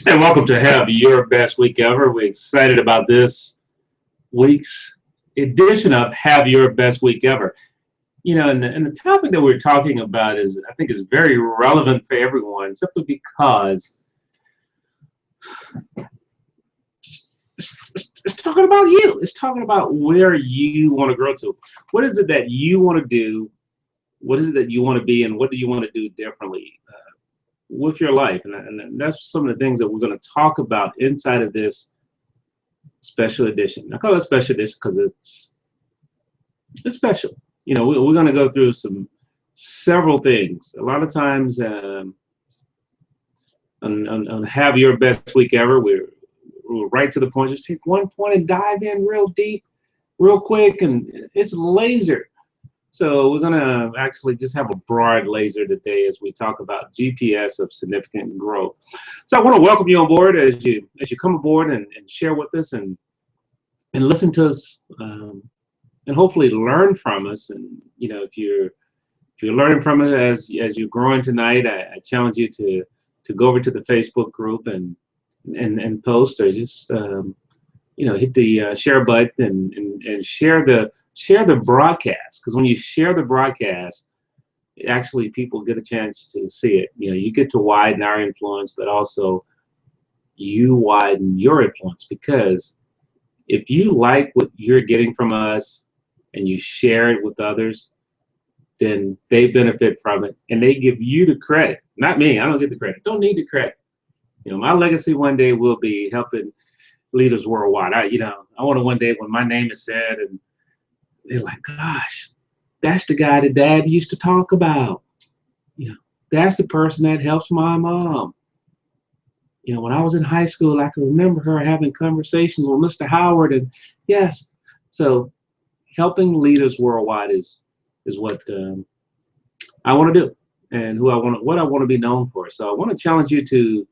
And welcome to Have Your Best Week Ever. We're excited about this week's edition of Have Your Best Week Ever. And the topic that we're talking about I think, is very relevant for everyone simply because it's talking about you. It's talking about where you want to grow to. What is it that you want to do? What is it that you want to be? And what do you want to do differently with your life? And that's some of the things that we're going to talk about inside of this special edition. I call it special edition because it's special. We're going to go through several things. A lot of times on Have Your Best Week Ever, we're right to the point. Just take one point and dive in real deep, real quick, and it's laser. So we're going to actually just have a broad laser today as we talk about GPS of significant growth. So I want to welcome you on board as you come aboard and share with us and listen to us and hopefully learn from us. And if you're learning from it as you're growing tonight, I challenge you to go over to the Facebook group and post, or just hit the share button and share the broadcast, because when you share the broadcast, actually people get a chance to see it. You get to widen our influence, but also you widen your influence, because if you like what you're getting from us and you share it with others, then they benefit from it and they give you the credit. Not me. I don't get the credit. Don't need the credit. My legacy one day will be helping leaders worldwide. I want to one day when my name is said and they're like, gosh, that's the guy that Dad used to talk about. That's the person that helps my mom. When I was in high school, I can remember her having conversations with Mr. Howard. And yes, so helping leaders worldwide is what I want to do, and what I want to be known for. So I want to challenge you to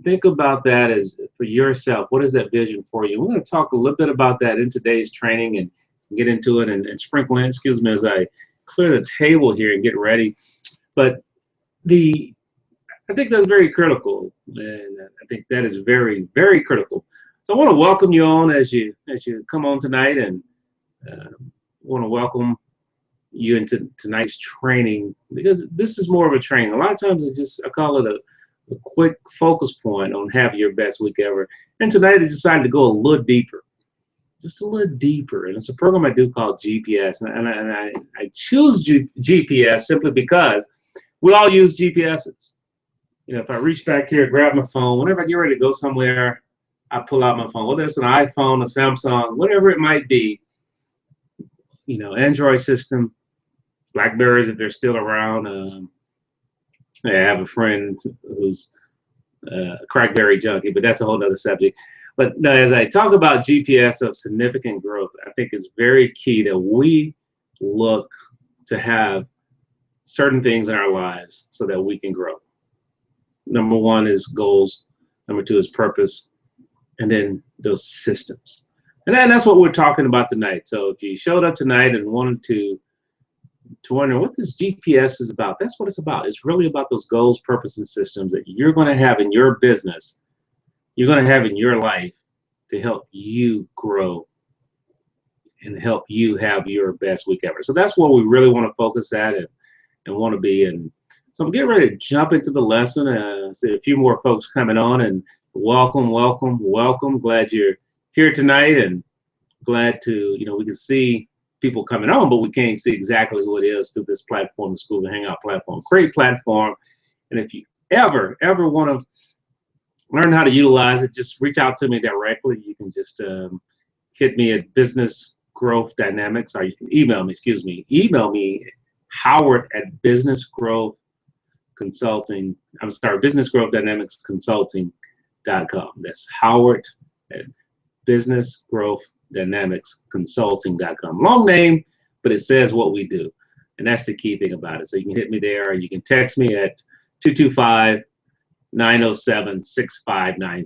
think about that as for yourself. What is that vision for you? We're going to talk a little bit about that in today's training and get into it and sprinkle in, excuse me, as I clear the table here and get ready. But I think that's very critical, and I think that is very, very critical. So I want to welcome you on as you come on tonight, and want to welcome you into tonight's training, because this is more of a training. A lot of times I call it a quick focus point on Have Your Best Week Ever. And tonight I decided to go a little deeper, just a little deeper. And it's a program I do called GPS. And I choose GPS simply because we all use GPSs. If I reach back here, grab my phone, whenever I get ready to go somewhere, I pull out my phone, whether it's an iPhone, a Samsung, whatever it might be, Android system, Blackberries if they're still around. I have a friend who's a crackberry junkie, but that's a whole other subject. But as I talk about GPS of significant growth, I think it's very key that we look to have certain things in our lives so that we can grow. Number one is goals. Number two is purpose. And then those systems. And that's what we're talking about tonight. So if you showed up tonight and wanted to wonder what this GPS is about, that's what it's about. It's really about those goals, purpose, and systems that you're going to have in your business, you're going to have in your life to help you grow and help you have your best week ever. So that's what we really want to focus at and want to be. And so I'm getting ready to jump into the lesson. I see a few more folks coming on, and welcome. Glad you're here tonight, and glad to, we can see people coming on, but we can't see exactly who it is through this platform, the School of Hangout platform. Great platform. And if you ever want to learn how to utilize it, just reach out to me directly. You can just hit me at Business Growth Dynamics, or you can email me, Email me, Howard at Business Growth Dynamics Consulting.com. That's Howard at Business Growth Dynamics Consulting.com. Long name, but it says what we do. And that's the key thing about it. So you can hit me there, or you can text me at 225-907-6593.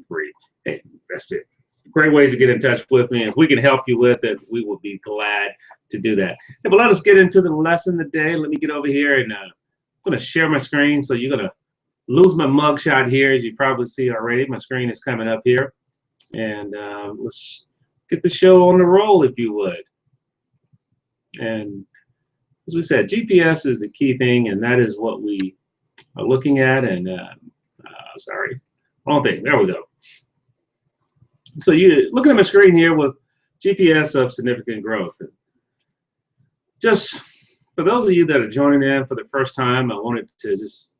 Hey, that's it. Great ways to get in touch with me. If we can help you with it, we will be glad to do that. Hey, but let us get into the lesson today. Let me get over here, and I'm going to share my screen. So you're going to lose my mugshot here, as you probably see already. My screen is coming up here. And let's get the show on the roll, if you would. And as we said, GPS is the key thing, and that is what we are looking at. And sorry, wrong thing. There we go. So you're looking at my screen here with GPS of significant growth. And just for those of you that are joining in for the first time, I wanted to just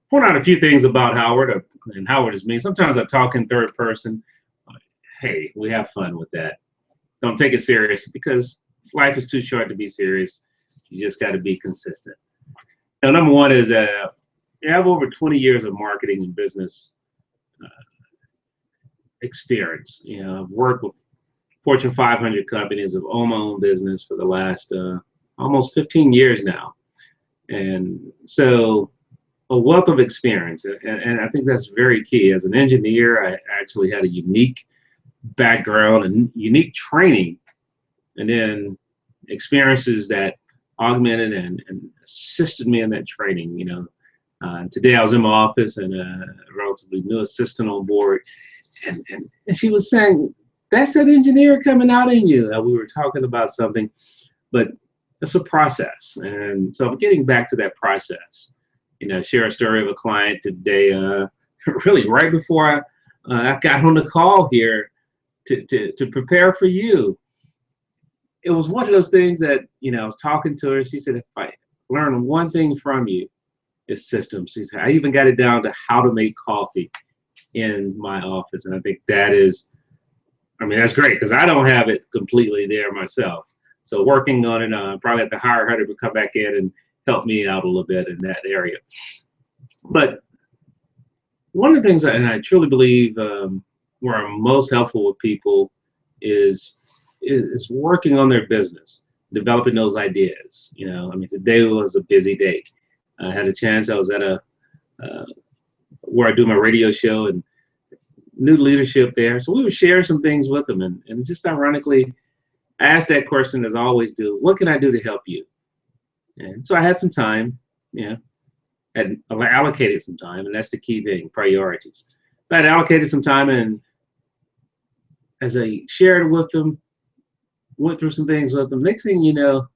point out a few things about Howard, and Howard is me. Sometimes I talk in third person. Hey, we have fun with that. Don't take it serious, because life is too short to be serious. You just got to be consistent. Now, number one is that you have over 20 years of marketing and business experience. You know, I've worked with Fortune 500 companies. I've owned my own business for the last almost 15 years now. And so a wealth of experience. And I think that's very key. As an engineer, I actually had a unique background and unique training, and then experiences that augmented and assisted me in that training. You know, today I was in my office and a relatively new assistant on board, and she was saying, "That's that engineer coming out in you." We were talking about something, but it's a process. And so I'm getting back to that process. You know, share a story of a client today, really right before I got on the call here to prepare for you. It was one of those things that, you know, I was talking to her. She said, if I learn one thing from you, it's systems. She said, I even got it down to how to make coffee in my office. And I think that is, I mean, that's great, because I don't have it completely there myself. So working on it, probably have to hire her to come back in and help me out a little bit in that area. But one of the things, and I truly believe where I'm most helpful with people is working on their business, developing those ideas. You know, I mean, today was a busy day. I had a chance. I was at where I do my radio show, and new leadership there. So we would share some things with them, and just ironically, I asked that question, as I always do, what can I do to help you? And so I had some time, you know, had allocated some time, and that's the key thing, priorities. So I had allocated some time, and as I shared with them, went through some things with them, next thing you know,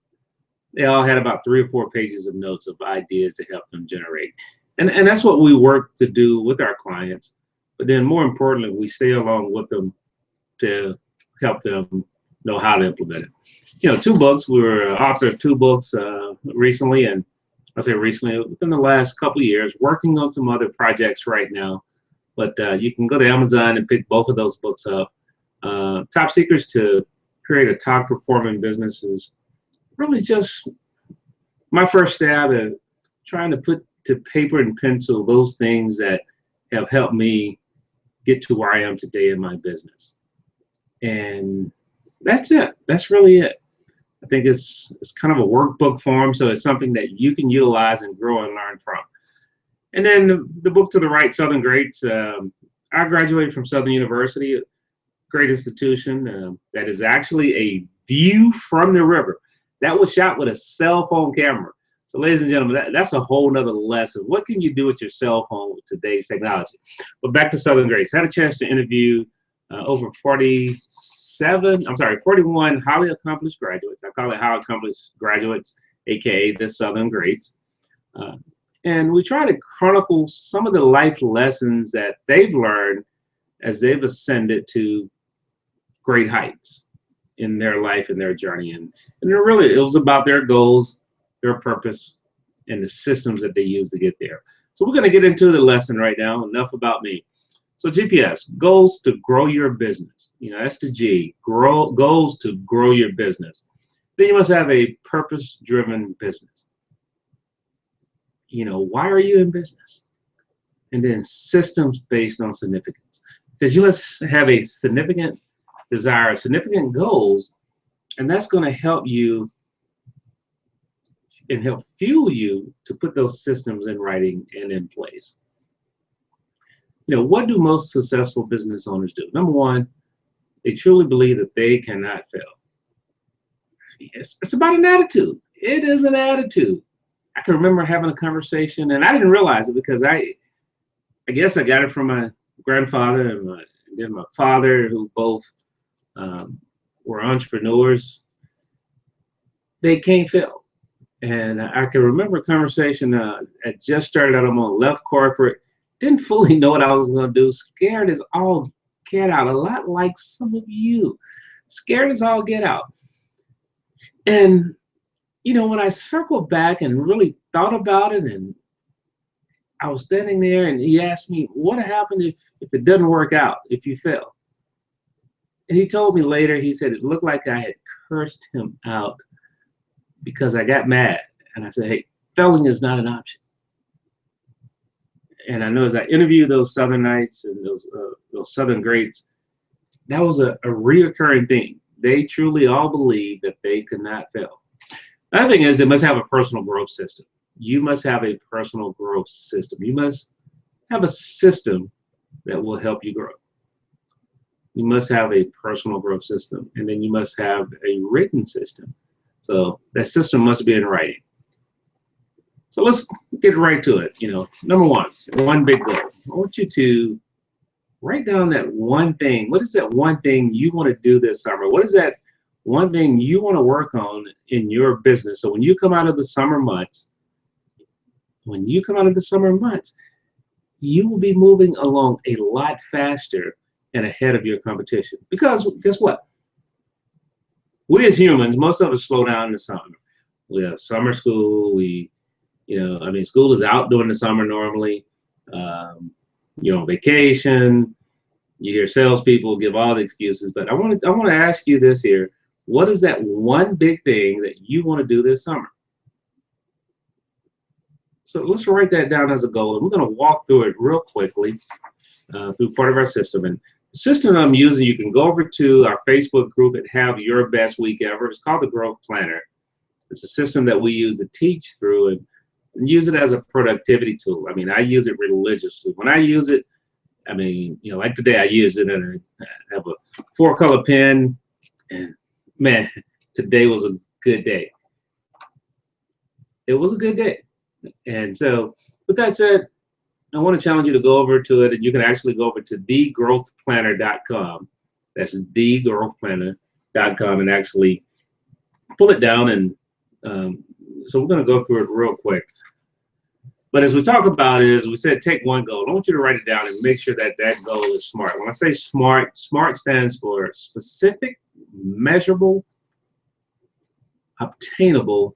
they all had about 3 or 4 pages of notes of ideas to help them generate. And that's what we work to do with our clients. But then more importantly, we stay along with them to help them know how to implement it. You know, 2 books, we were author of 2 books recently, and I say recently, within the last couple of years, working on some other projects right now. But you can go to Amazon and pick both of those books up. Top Secrets to Create a Top Performing Business is really just my first stab at trying to put to paper and pencil those things that have helped me get to where I am today in my business. And that's it. That's really it. I think it's kind of a workbook form, so it's something that you can utilize and grow and learn from. And then the book to the right, Southern Greats. I graduated from Southern University, a great institution that is actually a view from the river. That was shot with a cell phone camera. So ladies and gentlemen, that's a whole nother lesson. What can you do with your cell phone with today's technology? But back to Southern Greats. I had a chance to interview over 41 highly accomplished graduates. I call it highly accomplished graduates, AKA the Southern Greats. And we try to chronicle some of the life lessons that they've learned as they've ascended to great heights in their life and their journey. And really, it was about their goals, their purpose, and the systems that they use to get there. So we're going to get into the lesson right now. Enough about me. So GPS, goals to grow your business. You know, that's the G, goals to grow your business. Then you must have a purpose-driven business. You know, why are you in business? And then systems based on significance. Because you must have a significant desire, significant goals, and that's going to help you and help fuel you to put those systems in writing and in place. You know, what do most successful business owners do? Number one, they truly believe that they cannot fail. It's about an attitude. It is an attitude. I can remember having a conversation, and I didn't realize it because I I guess I got it from my grandfather and then my father, who both were entrepreneurs. They can't fail. And I can remember a conversation I just started out. I'm on left corporate, didn't fully know what I was going to do, scared as all get out, a lot like some of you, scared as all get out. And, you know, when I circled back and really thought about it, and I was standing there and he asked me, what happened if it doesn't work out, if you fail? And he told me later, he said, it looked like I had cursed him out because I got mad. And I said, hey, failing is not an option. And I know as I interviewed those Southernites and those Southern greats, that was a reoccurring thing. They truly all believed that they could not fail. The other thing is they must have a personal growth system. You must have a personal growth system. You must have a system that will help you grow. You must have a personal growth system, and then you must have a written system. So that system must be in writing. So let's get right to it. You know, number one big goal. I want you to write down that one thing. What is that one thing you want to do this summer? What is that one thing you want to work on in your business? So when you come out of the summer months, you will be moving along a lot faster and ahead of your competition. Because guess what? We as humans, most of us slow down in the summer. We have summer school. School is out during the summer normally. You're on vacation. You hear salespeople give all the excuses. But I want to ask you this here. What is that one big thing that you want to do this summer? So let's write that down as a goal, and we're going to walk through it real quickly through part of our system. And the system I'm using, you can go over to our Facebook group and Have Your Best Week Ever. It's called the Growth Planner. It's a system that we use to teach through and use it as a productivity tool. I mean, I use it religiously. When I use it, I mean, you know, like today I used it and I have a 4-color pen, and man, today was a good day. It was a good day. And so with that said, I want to challenge you to go over to it, and you can actually go over to thegrowthplanner.com. That's thegrowthplanner.com, and actually pull it down. And so we're going to go through it real quick. But as we talk about it, as we said, take one goal. I want you to write it down and make sure that that goal is SMART. When I say SMART, SMART stands for specific, measurable, obtainable,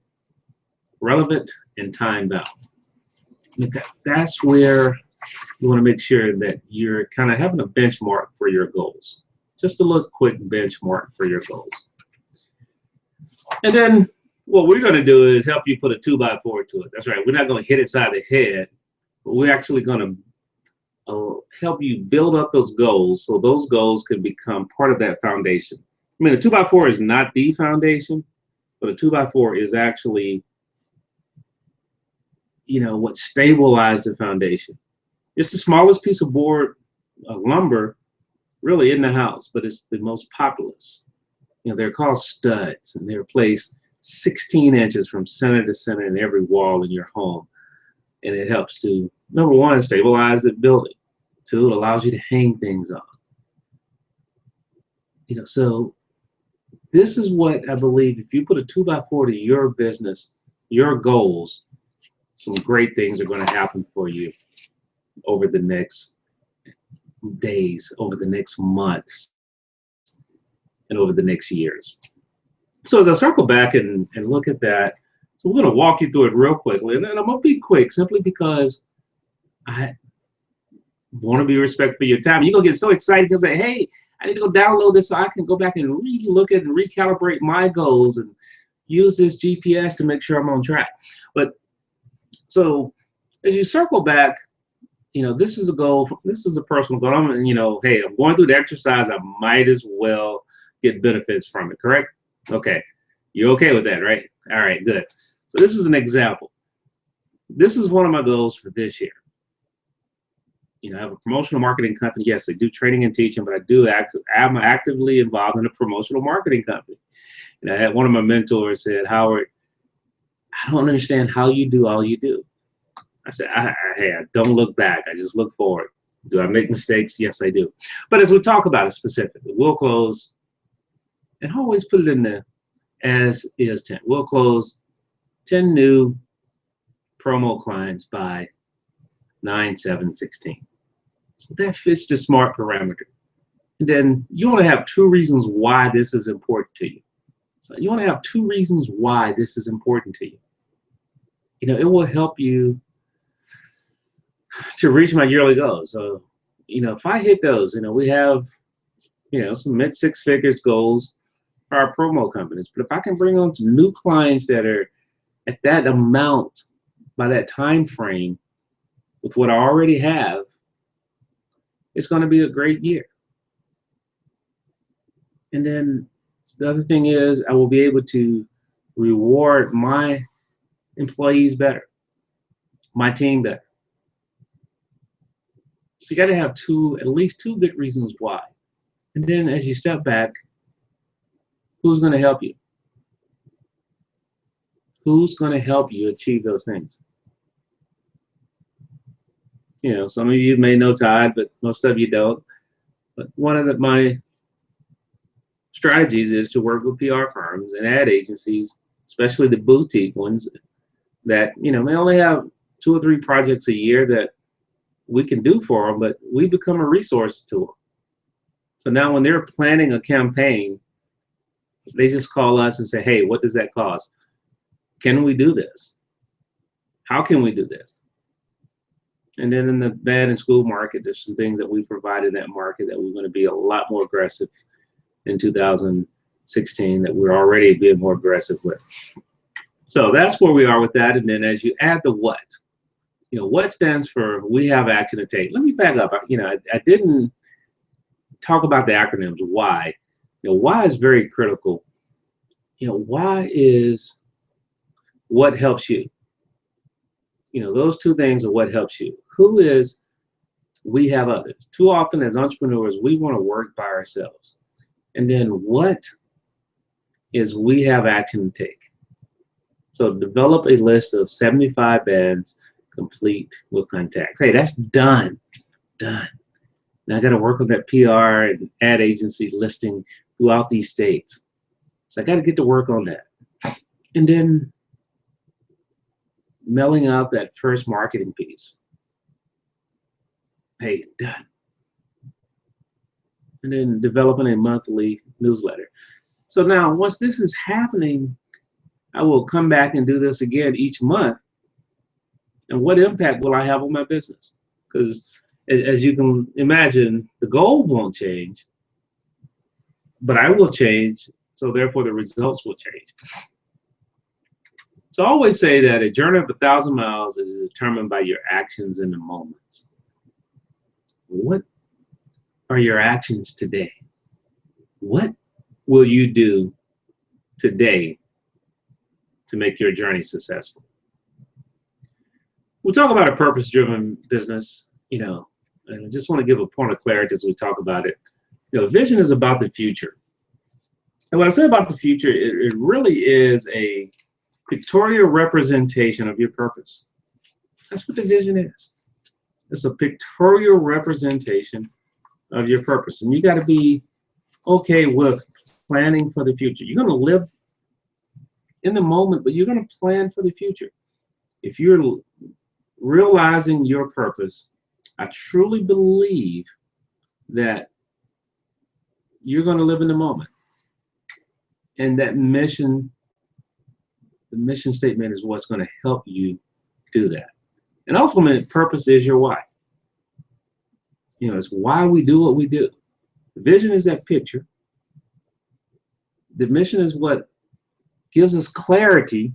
relevant, and time bound. That's where you want to make sure that you're kind of having a benchmark for your goals. Just a little quick benchmark for your goals. And then what we're going to do is help you put a 2x4 to it. That's right. We're not going to hit it side of the head, but we're actually going to help you build up those goals so those goals can become part of that foundation. I mean, a 2x4 is not the foundation, but a 2x4 is actually, you know, what stabilized the foundation. It's the smallest piece of board, lumber, really in the house, but it's the most populous. You know, they're called studs, and they're placed 16 inches from center to center in every wall in your home. And it helps to, number one, stabilize the building. 2, it allows you to hang things on. You know, so this is what I believe, if you put a 2x4 to your business, your goals, some great things are going to happen for you over the next days, over the next months, and over the next years. So as I circle back and look at that, so we're going to walk you through it real quickly. And I'm going to be quick simply because I want to be respectful for your time. You're going to get so excited because, say, hey, I need to go download this so I can go back and re-look at and recalibrate my goals and use this GPS to make sure I'm on track. But so as you circle back, you know, this is a goal. This is a personal goal. I'm, you know, hey, I'm going through the exercise. I might as well get benefits from it, correct? Okay. You're okay with that, right? All right, good. So this is an example. This is one of my goals for this year. You know, I have a promotional marketing company. Yes, I do training and teaching, but I'm actively involved in a promotional marketing company. And I had one of my mentors said, Howard, I don't understand how you do all you do. I said, hey, I don't look back. I just look forward. Do I make mistakes? Yes, I do. But as we talk about it specifically, we'll close and always put it in the as is 10. We'll close 10 new promo clients by 9/7/16. So that fits the SMART parameter. And then you want to have 2 reasons why this is important to you. So you want to have 2 reasons why this is important to you. You know, it will help you to reach my yearly goals. So, you know, if I hit those, you know, we have, you know, some mid 6 figures goals for our promo companies. But if I can bring on some new clients that are at that amount by that time frame with what I already have, it's going to be a great year. And then the other thing is I will be able to reward my employees better, my team better. So you got to have at least two good reasons why. And then as you step back, who's going to help you? Who's going to help you achieve those things? You know, some of you may know Todd, but most of you don't. But one of my strategies is to work with PR firms and ad agencies, especially the boutique ones that, you know, may only have 2 or 3 projects a year that we can do for them, but we become a resource to them. So now when they're planning a campaign, they just call us and say, hey, what does that cost? Can we do this? How can we do this? And then in the band and school market, there's some things that we provide in that market that we're going to be a lot more aggressive in 2016 that we're already being more aggressive with. So that's where we are with that. And then as you add the what, you know, what stands for we have action to take. Let me back up. You know, I didn't talk about the acronyms. Why? You know, why is very critical. You know, why is what helps you. You know, those 2 things are what helps you. Who is we have others. Too often as entrepreneurs, we want to work by ourselves. And then what is we have action to take. So develop a list of 75 bands complete with contacts. Hey, that's done. Done. Now I got to work on that PR and ad agency listing throughout these states. So I got to get to work on that. And then mailing out that first marketing piece. Hey, done. And then developing a monthly newsletter. So now once this is happening, I will come back and do this again each month. And what impact will I have on my business? Because as you can imagine, the goal won't change, but I will change. So therefore the results will change. So I always say that a journey of 1,000 miles is determined by your actions in the moments. What are your actions today? What will you do today to make your journey successful? We talk about a purpose-driven business, you know, and I just want to give a point of clarity as we talk about it. You know, vision is about the future. And when I say about the future, it really is a pictorial representation of your purpose. That's what the vision is. It's a pictorial representation of your purpose. And you got to be okay with planning for the future. You're going to live in the moment, but you're going to plan for the future. If you're realizing your purpose, I truly believe that you're going to live in the moment. And that mission, the mission statement is what's going to help you do that. And ultimate purpose is your why. You know, it's why we do what we do. The vision is that picture. The mission is what gives us clarity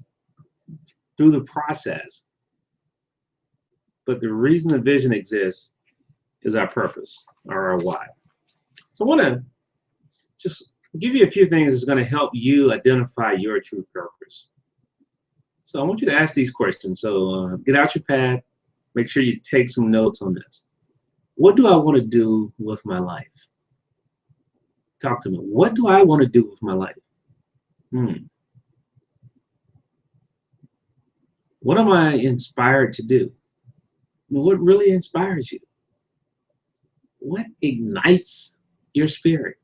through the process. But the reason the vision exists is our purpose or our why. So I want to just give you a few things that's going to help you identify your true purpose. So I want you to ask these questions. So get out your pad. Make sure you take some notes on this. What do I want to do with my life? Talk to me. What do I want to do with my life? What am I inspired to do? What really inspires you? What ignites your spirit?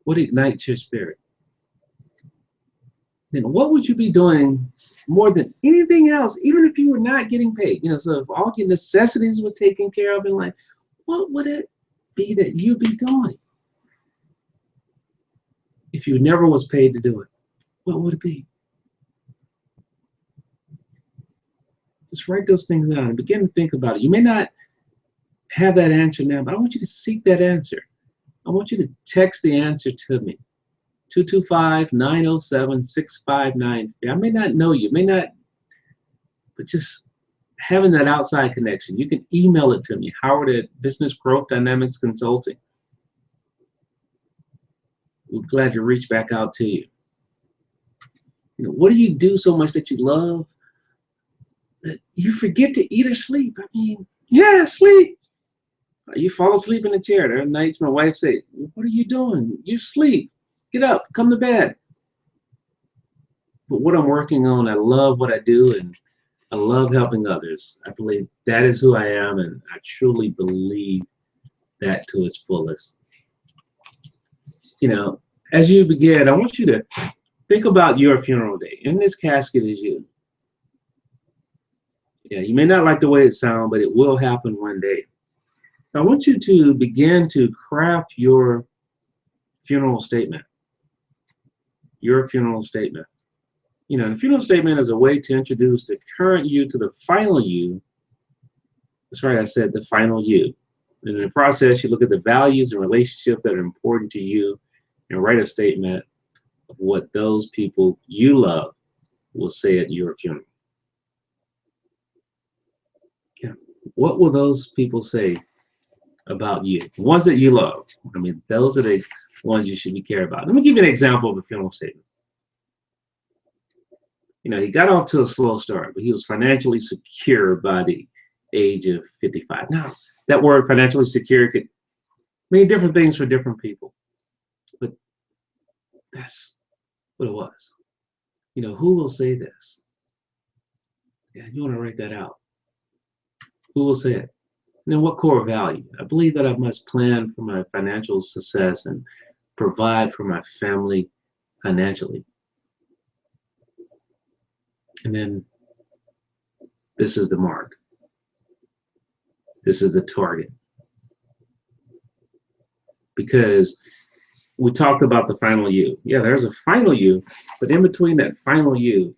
What ignites your spirit? Then what would you be doing more than anything else, even if you were not getting paid? So if all your necessities were taken care of in life, what would it be that you'd be doing if you never was paid to do it? What would it be? Just write those things down and begin to think about it. You may not have that answer now, but I want you to seek that answer. I want you to text the answer to me. 225-907-6593. I may not know you, may not, but just having that outside connection. You can email it to me, Howard at Business Growth Dynamics Consulting. We're glad to reach back out to you. What do you do so much that you love that you forget to eat or sleep? I mean, yeah, sleep. You fall asleep in the chair. There are nights my wife say, "What are you doing? You sleep. Get up, come to bed." But what I'm working on, I love what I do, and I love helping others. I believe that is who I am, and I truly believe that to its fullest. As you begin, I want you to think about your funeral day. In this casket is you. Yeah, you may not like the way it sounds, but it will happen one day. So I want you to begin to craft your funeral statement. Your funeral statement. The funeral statement is a way to introduce the current you to the final you. That's right, I said the final you. And in the process, you look at the values and relationships that are important to you and write a statement of what those people you love will say at your funeral. Yeah. What will those people say about you? The ones that you love. I mean, those are the ones you should be care about. Let me give you an example of a funeral statement. He got off to a slow start, but he was financially secure by the age of 55. Now, that word financially secure could mean different things for different people, but that's what it was. Who will say this? Yeah, you want to write that out. Who will say it? And then what core value? I believe that I must plan for my financial success and provide for my family financially. And then this is the mark. This is the target. Because we talked about the final you. Yeah, there's a final you, but in between that final you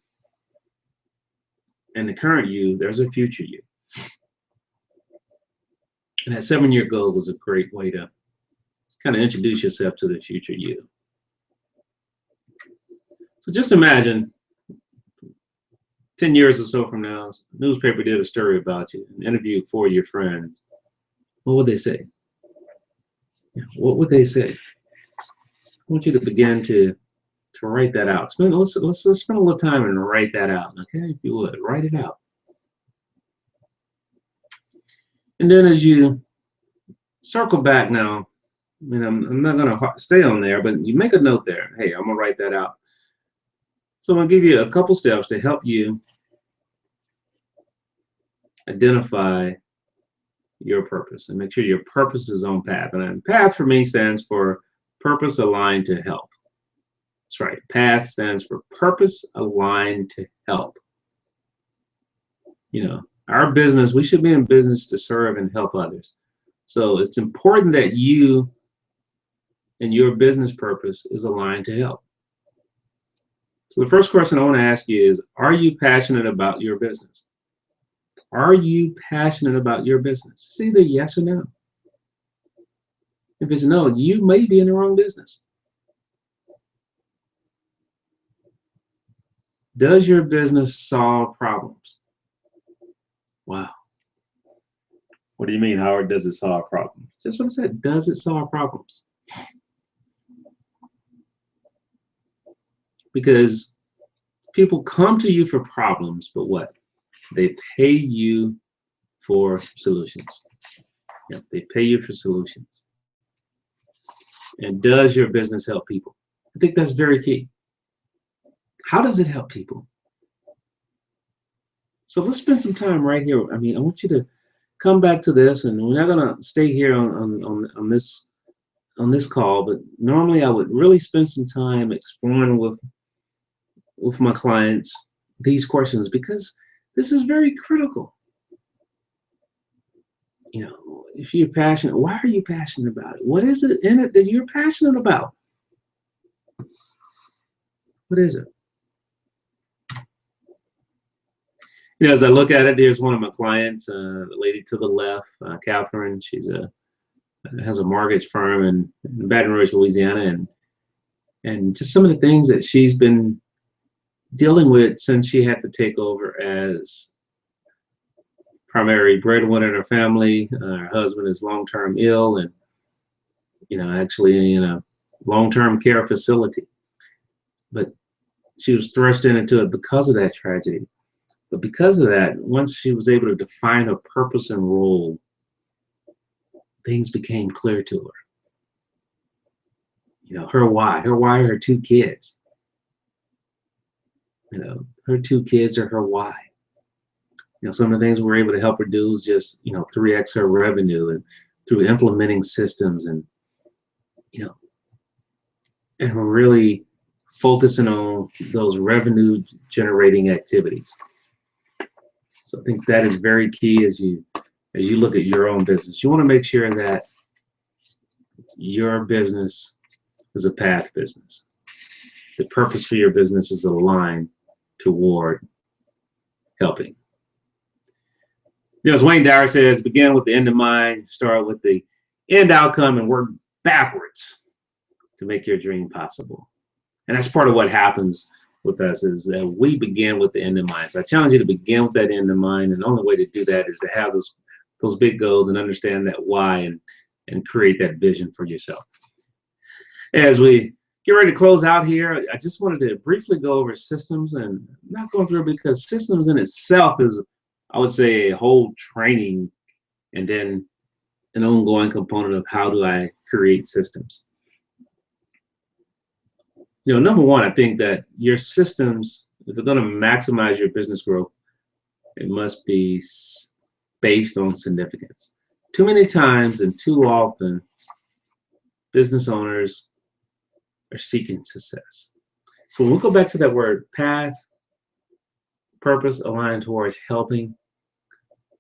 and the current you, there's a future you. And that 7-year goal was a great way to kind of introduce yourself to the future you. So just imagine 10 years or so from now, a newspaper did a story about you, and interviewed 4 of your friends. What would they say? What would they say? I want you to begin to write that out. Let's spend a little time and write that out. Okay, if you would, write it out. And then as you circle back now, I'm not going to stay on there, but you make a note there. Hey, I'm going to write that out. So I'm going to give you a couple steps to help you identify your purpose and make sure your purpose is on path. And path for me stands for purpose aligned to help. That's right. PATH stands for purpose aligned to help. Our business, we should be in business to serve and help others. So it's important that you and your business purpose is aligned to help. So the first question I want to ask you is, are you passionate about your business? Are you passionate about your business? It's either yes or no. If it's no, you may be in the wrong business. Does your business solve problems? Wow. What do you mean, Howard? Does it solve problems? Just what I said. Does it solve problems? Because people come to you for problems, but what? They pay you for solutions. Yeah, they pay you for solutions. And does your business help people? I think that's very key. How does it help people? So let's spend some time right here. I mean, I want you to come back to this, and we're not gonna stay here on this call, but normally I would really spend some time exploring with my clients these questions because this is very critical. You know, if you're passionate, why are you passionate about it? What is it in it that you're passionate about? What is it? You know, as I look at it, there's one of my clients, the lady to the left, Catherine. She's has a mortgage firm in Baton Rouge, Louisiana, and just some of the things that she's been dealing with since she had to take over as primary breadwinner in her family. Her husband is long-term ill, and actually in a long-term care facility. But she was thrust into it because of that tragedy. But because of that, once she was able to define her purpose and role, things became clear to her. You know, her why are her two kids. You know, her two kids are her why. You know, some of the things we're able to help her do is just, 3x her revenue and through implementing systems and, and really focusing on those revenue generating activities. So I think that is very key as you look at your own business. You want to make sure that your business is a path business. The purpose for your business is aligned toward helping. As Wayne Dyer says, begin with the end in mind, start with the end outcome, and work backwards to make your dream possible. And that's part of what happens with us is that we begin with the end in mind. So I challenge you to begin with that end in mind, and the only way to do that is to have those big goals and understand that why and create that vision for yourself. As we get ready to close out here, I just wanted to briefly go over systems, and I'm not going through it because systems in itself is, I would say, a whole training and then an ongoing component of how do I create systems. Number one, I think that your systems, if they're going to maximize your business growth, it must be based on significance. Too many times and too often, business owners are seeking success. So when we go back to that word path, purpose, aligned towards helping,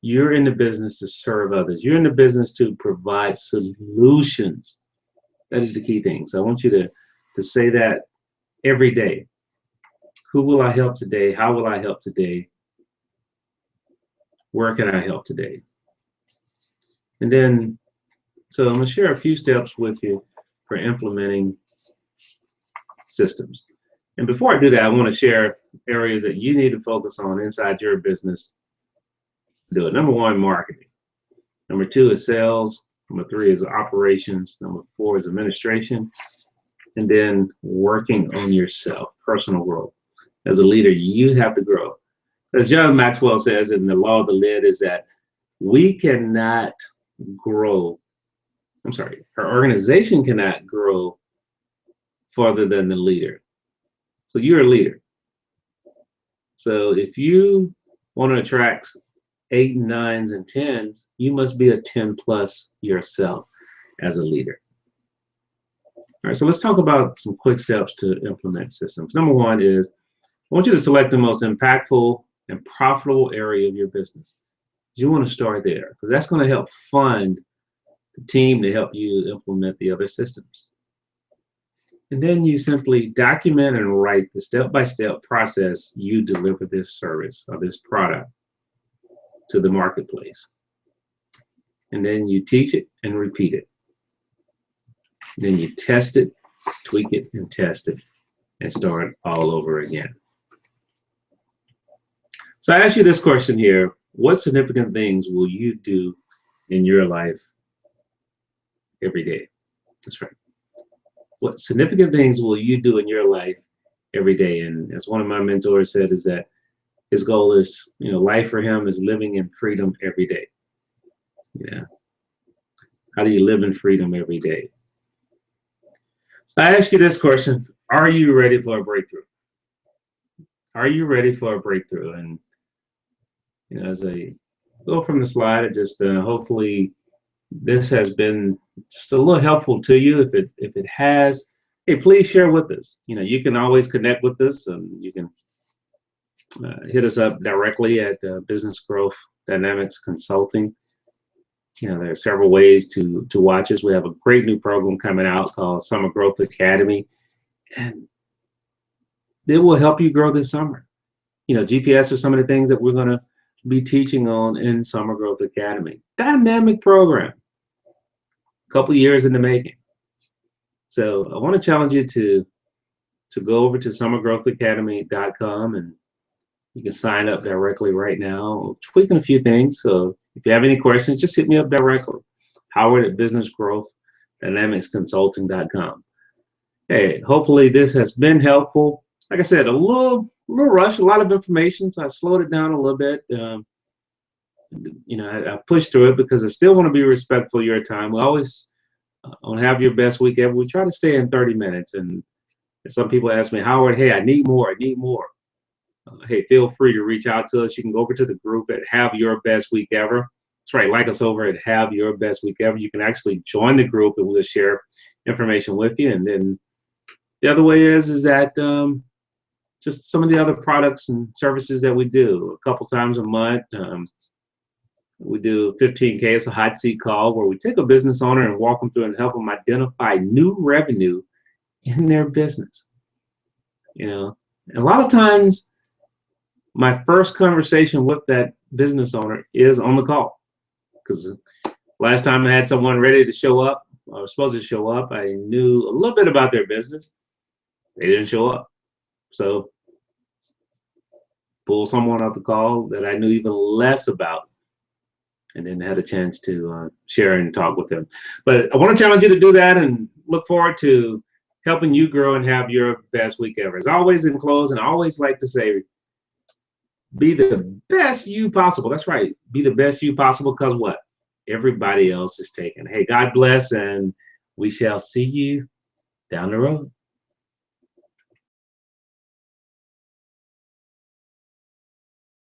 you're in the business to serve others. You're in the business to provide solutions. That is the key thing. So I want you to say that every day. Who will I help today? How will I help today? Where can I help today? And then, so I'm going to share a few steps with you for implementing systems. And before I do that, I want to share areas that you need to focus on inside your business to do it. Number one, marketing. Number two is sales. Number three is operations. Number four is administration. And then working on yourself, personal growth. As a leader, you have to grow. As John Maxwell says in the law of the lid is that we cannot grow. Our organization cannot grow farther than the leader. So you're a leader. So if you want to attract 8, 9s, and 10s, you must be a 10 plus yourself as a leader. All right, so let's talk about some quick steps to implement systems. Number one is, I want you to select the most impactful and profitable area of your business. You want to start there because that's going to help fund the team to help you implement the other systems. And then you simply document and write the step-by-step process you deliver this service or this product to the marketplace. And then you teach it and repeat it. Then you test it, tweak it, and test it, and start all over again. So I ask you this question here: what significant things will you do in your life every day? That's right. What significant things will you do in your life every day? And as one of my mentors said, is that his goal is, life for him is living in freedom every day. Yeah. How do you live in freedom every day? So I ask you this question: are you ready for a breakthrough? Are you ready for a breakthrough? And as a go from the slide, it just hopefully this has been just a little helpful to you. If it has, hey, please share with us. You can always connect with us, and you can hit us up directly at Business Growth Dynamics Consulting. There are several ways to watch us. We have a great new program coming out called Summer Growth Academy, and it will help you grow this summer. GPS are some of the things that we're going to be teaching on in Summer Growth Academy. Dynamic program, a couple years in the making. So I want to challenge you to go over to summergrowthacademy.com, and you can sign up directly right now, tweaking a few things. So if you have any questions, just hit me up directly. Howard at businessgrowthdynamicsconsulting.com. Hey, hopefully this has been helpful. Like I said, a little rush, a lot of information, so I slowed it down a little bit. I pushed through it because I still want to be respectful of your time. We always on Have Your Best Week Ever, we try to stay in 30 minutes. And some people ask me, Howard, hey, I need more. Hey, feel free to reach out to us. You can go over to the group at Have Your Best Week Ever. That's right, like us over at Have Your Best Week Ever. You can actually join the group, and we'll share information with you. And then the other way is that just some of the other products and services that we do a couple times a month. We do 15K. It's a hot seat call where we take a business owner and walk them through and help them identify new revenue in their business. And a lot of times, my first conversation with that business owner is on the call, because last time I had someone ready to show up, or supposed to show up, I knew a little bit about their business. They didn't show up. So pull someone off the call that I knew even less about, and then had a chance to share and talk with them. But I want to challenge you to do that, and look forward to helping you grow and have your best week ever. As always, in closing, I always like to say, be the best you possible. That's right. Be the best you possible, because what? Everybody else is taken. Hey, God bless, and we shall see you down the road.